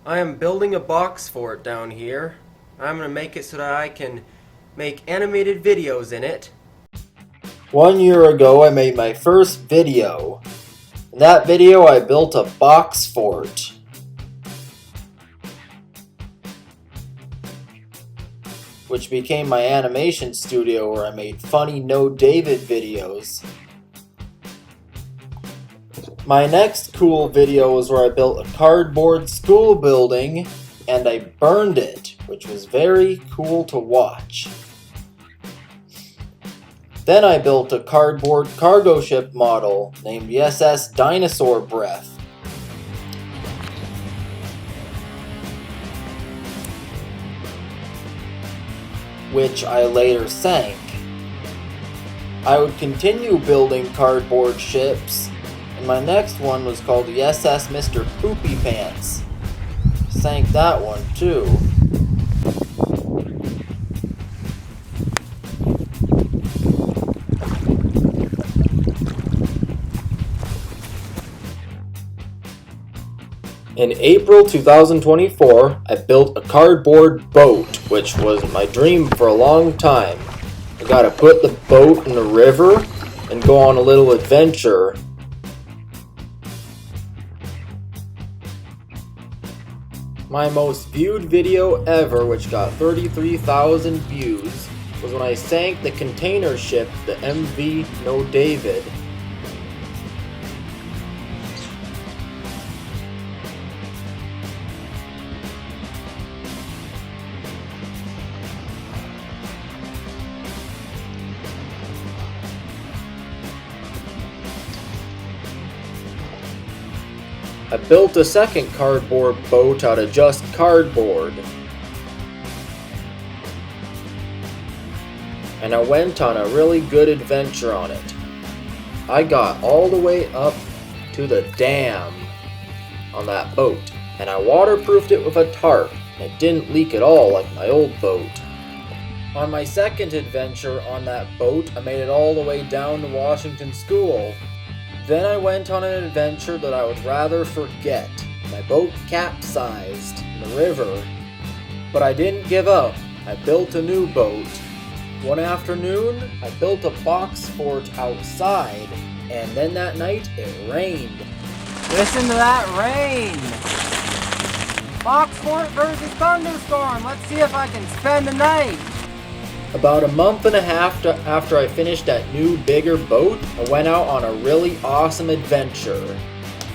I am building a box fort down here. I'm gonna make it so that I can make animated videos in it. 1 year ago I made my first video. In that video I built a box fort. Which became my animation studio where I made funny No David videos. My next cool video was where I built a cardboard school building and I burned it, which was very cool to watch. Then I built a cardboard cargo ship model named the SS Dinosaur Breath. Which I later sank. I would continue building cardboard ships, and my next one was called the SS Mr. Poopy Pants. Sank that one too. In April 2024, I built a cardboard boat, which was my dream for a long time. I gotta put the boat in the river and go on a little adventure. My most viewed video ever, which got 33,000 views, was when I sank the container ship, the MV No David. I built a second cardboard boat out of just cardboard. And I went on a really good adventure on it. I got all the way up to the dam on that boat, and I waterproofed it with a tarp, and it didn't leak at all like my old boat. On my second adventure on that boat, I made it all the way down to Washington School. Then I went on an adventure that I would rather forget. My boat capsized in the river. But I didn't give up. I built a new boat. One afternoon, I built a box fort outside, and then that night it rained. Listen to that rain! Box fort versus thunderstorm. Let's see if I can spend the night. About a month and a half after I finished that new, bigger boat, I went out on a really awesome adventure.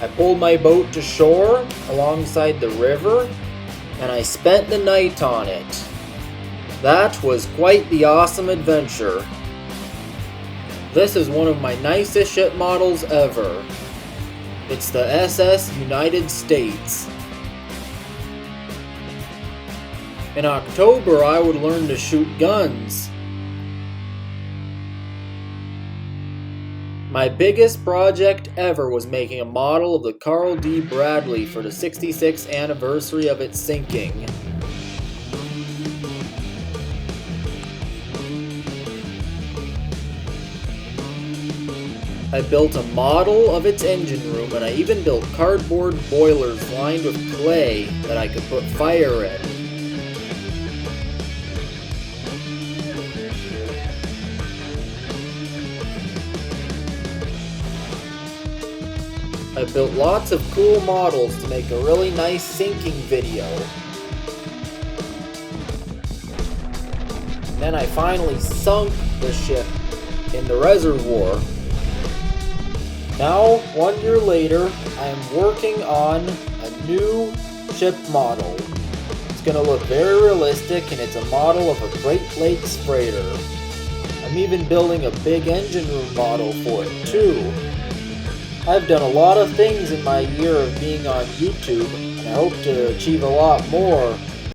I pulled my boat to shore alongside the river, and I spent the night on it. That was quite the awesome adventure. This is one of my nicest ship models ever. It's the SS United States. In October, I would learn to shoot guns. My biggest project ever was making a model of the Carl D. Bradley for the 66th anniversary of its sinking. I built a model of its engine room, and I even built cardboard boilers lined with clay that I could put fire in. I built lots of cool models to make a really nice sinking video. Then I finally sunk the ship in the reservoir. Now, 1 year later, I am working on a new ship model. It's going to look very realistic, and it's a model of a Great Lakes freighter. I'm even building a big engine room model for it too. I've done a lot of things in my year of being on YouTube, and I hope to achieve a lot more